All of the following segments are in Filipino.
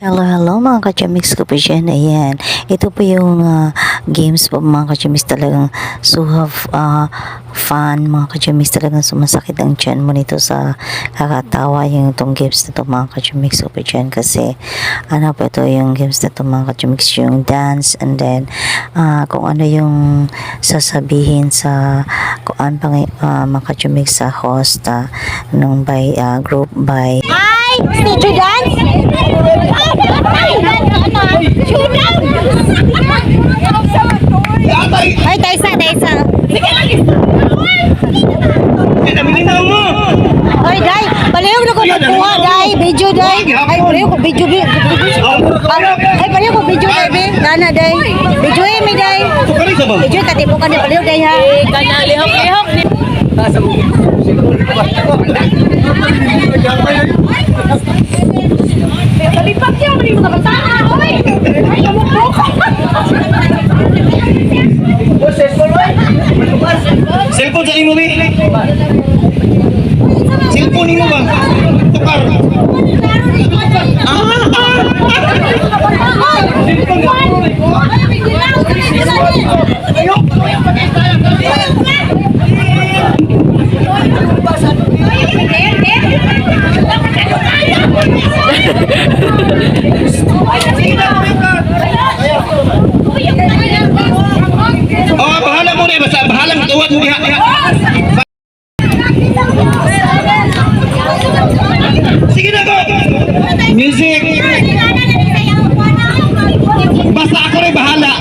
Hello, hello mga kachamix ko po dyan. Ayan. Ito po yung games po mga kachamix, talagang so have fun mga kachamix. Talagang sumasakit ang tiyan mo nito sa kakatawa yung itong games na ito mga kachamix ko po dyan. Kasi ano po ito yung games na ito mga kachamix, yung dance and then kung ano yung sasabihin sa kung ano pang mga kachamix sa host nung by group by Studio dance? Ay, Taysa. Ay, Day, palihog na ko nagkuha, Day. Video, Day. Ay, palihog ko video. Ay, palihog ko video, Day, be. Nana, Day. Video, mi, Day. Video, katipukan ni palihog, Day, ha. Kana lihok-lihok ni. Kalipat niya, mali mga bata. Oy! Ay, kamukbok. Cellphone sa imo, be? Cellphone nimo ba? Tukar. Oh, bahala mo na, basta bahalang tuwad mo diha. Sige na ko. Music. Basta ako rin bahala.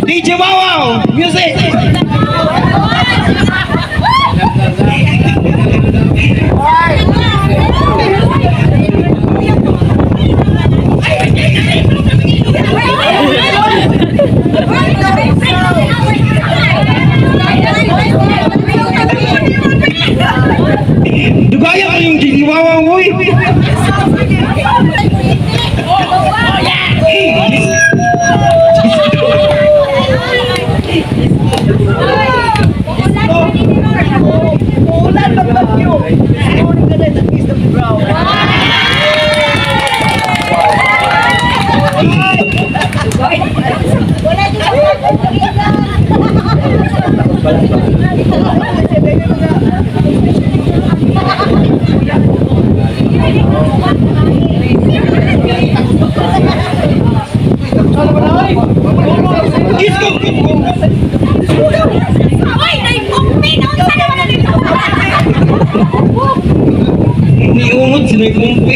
DJ Wow, music. Dugaya ko yung DJ Wow, boy. Niungot sila yung kumpi.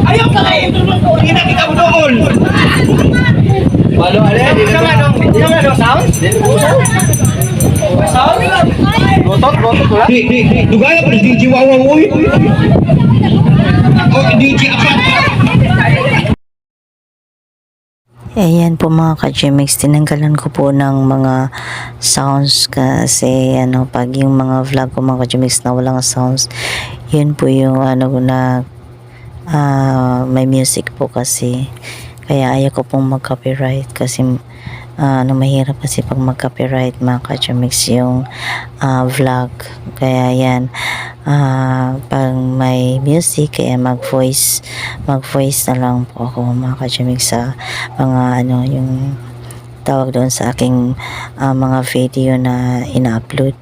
Ayaw ka kayo! Hindi na kita mo doon! Walo, ale? Hindi nga no sound? Sound? Botot wala? Dugaya pa DJ Wawaw, uy! Ako, DJ Apat! Ayan po mga ka-Gmix, tinanggalan ko po ng mga sounds kasi pag yung mga vlog ko mga ka-Gmix na walang sounds, yun po yung na may music po kasi. Kaya ayaw ko pong mag-copyright kasi mahirap kasi pag mag-copyright mga ka-Gmix yung vlog. Kaya yan, pag may music, kaya mag-voice na lang po ako mga ka-Gmix sa mga yung tawag doon sa aking mga video na ina-upload.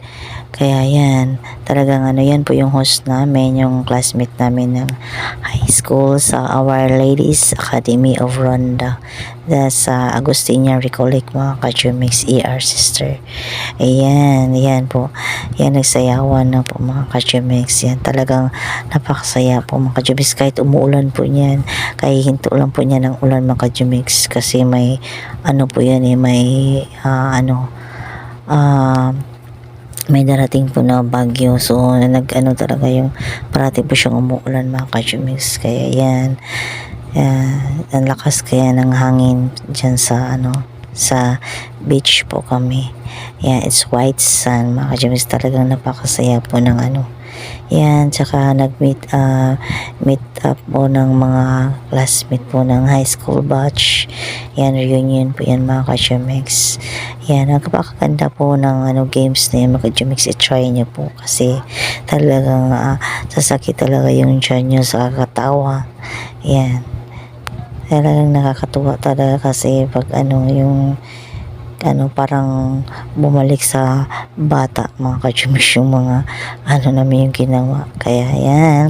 Kaya yan, talagang yan po yung host namin, yung classmate namin ng high school sa Our Ladies Academy of Ronda. That's Agustina Recollect mga ka-Gmix, ER sister. Ayan, yan po. Yan, nagsayawan na po mga ka-Gmix. Yan, talagang napakasaya po mga ka-Gmix. Kahit umuulan po niyan, kahit hinto lang po niya ng ulan mga ka-Gmix. Kasi may, po yan may, may darating po na bagyo, so talaga yung parati po siyang umuulan mga ka-Gmix. Kaya yan, ang lakas kaya ng hangin dyan sa sa beach po kami. Yan, it's white sand mga ka-GMX, talagang napakasaya po ng ano. Yan, tsaka meet up po ng mga classmate po ng high school batch. Yan, reunion po yan mga ka-GMX. Yan, napakaganda po ng ano, games na yan mga ka-GMX. I-try nyo po kasi talagang sasakit talaga yung tiyan nyo sa kakatawa. Yan, talagang nakakatuwa talaga kasi pag ano yung ano parang bumalik sa bata mga ka-GMX yung mga ano namin yung ginawa. Kaya yan,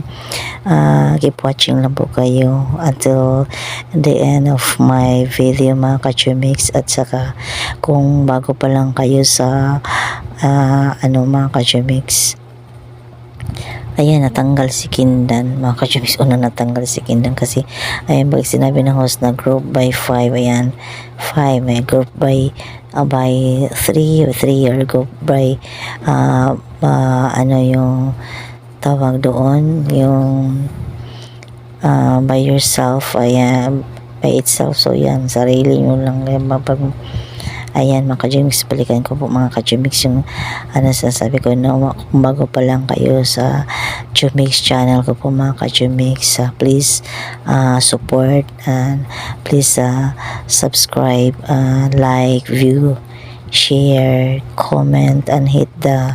keep watching lang po kayo until the end of my video mga ka-GMX. At saka kung bago pa lang kayo sa ano mga ka-GMX, ayan, natanggal si Kindan mga ka-GMX. Una natanggal si Kindan kasi ayan, pag sinabi ng host na group by 5, ayan 5, may group by 3 or 3 or group by ano yung tawag doon, yung by yourself, ayan, by itself. So yan, sarili nyo lang mapag. Ayan mga ka-GMX, balikan ko po mga ka-GMX yung ano sasabi ko na kung bago pa lang kayo sa GMX channel ko po mga ka-GMX, please support and please subscribe, like, view, share, comment, and hit the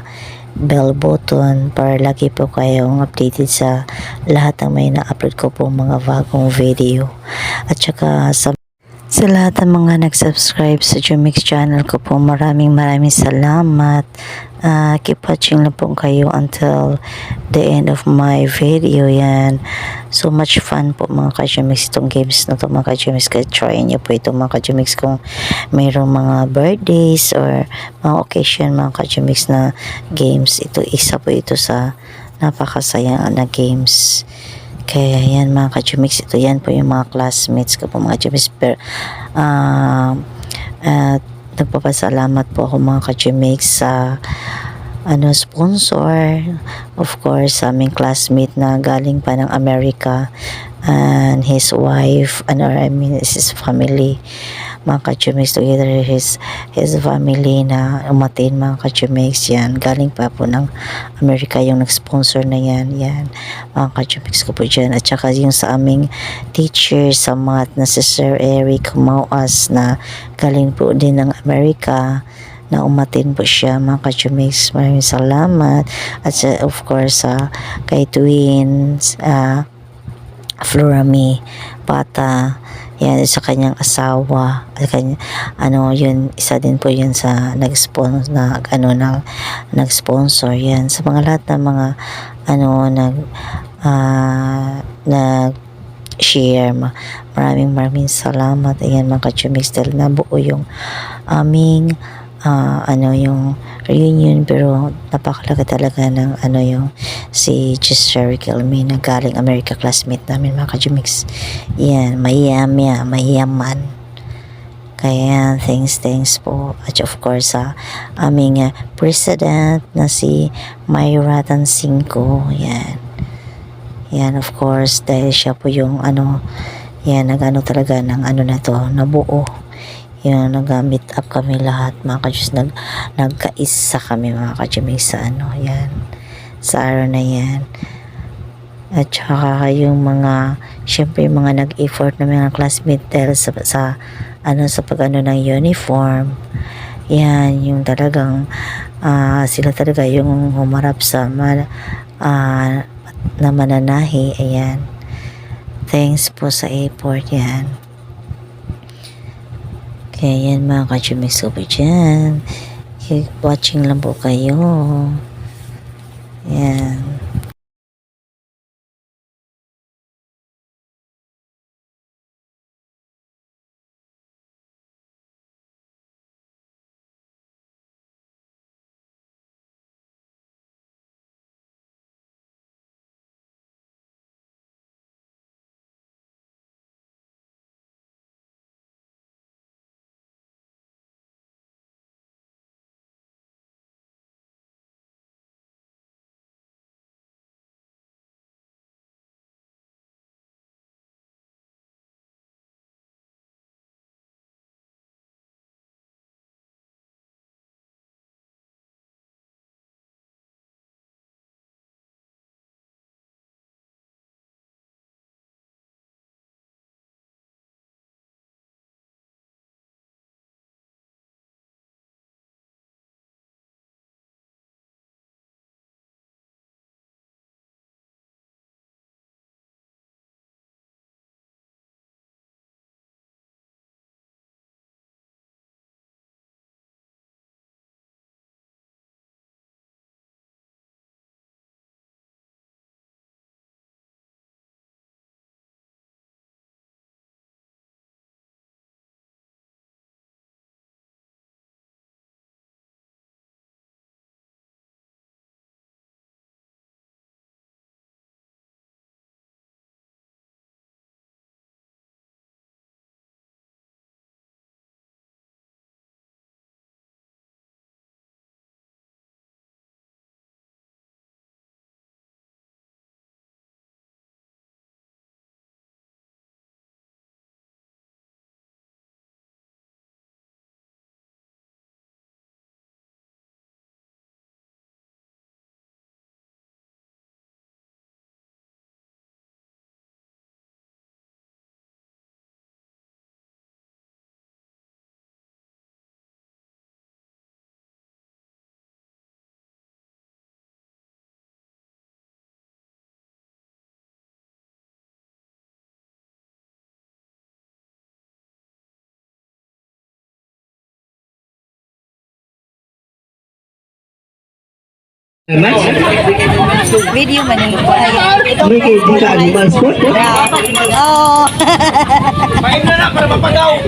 bell button para lagi po kayong updated sa lahat ng may na-upload ko po mga bagong video. At saka sa lahat ng mga nag-subscribe sa Jumix channel ko po, maraming salamat. Keep watching lang po kayo until the end of my video. Yan, so much fun po mga ka-Jumix itong games na to mga ka-Jumix. Kaya try nyo po ito mga ka-Jumix kung mayroong mga birthdays or mga occasion mga ka-Jumix na games. Ito, isa po ito sa napakasaya na games. Kaya yan mga ka-GMX, ito yan po yung mga classmates ko po mga GMX. Nagpapasalamat po ako mga ka-GMX sa sponsor, of course sa aming classmate na galing pa ng America and his wife, his family mga ka-GMX, together his family na umatin mga ka-GMX. Yan, galing pa po ng Amerika yung nag-sponsor na yan mga ka-GMX ko po dyan. At saka yung sa aming teacher sa math na si Sir Eric Mauas na galing po din ng Amerika na umatin po siya mga ka-GMX. Maraming salamat. At of course kay Twins Florami Pata, yan, sa kanyang asawa, yun, isa din po yun sa nag-sponsor nag-sponsor yan sa mga lahat ng mga nag-share. Maraming salamat. Ayan mga ka-GMX, dahil nabuo yung aming yung reunion, pero napakalaga talaga ng yung si Sherry Kilme na galing America, classmate namin mga ka-GMX. Yan, mayaman. Kaya thanks po. At of course aming president na si Myra Tansinko. Yan, of course, dahil siya po yung talaga ng na to, nabuo. Yung nag-meet up kami lahat mga ka-GMX, nagkaisa kami mga ka-GMX sa yan, sa araw na yan. At saka yung syempre yung mga nag-effort na mga classmate dahil sa pag ng uniform. Yan, yung talagang sila talaga yung humarap sa na mananahi. Ayan, thanks po sa effort yan. Kaya yan mga ka-GMX ko po dyan. Keep watching lang po kayo. Yan. Video man eh. May kayo sa animal sport? Oo. Pahin na para mapagaw.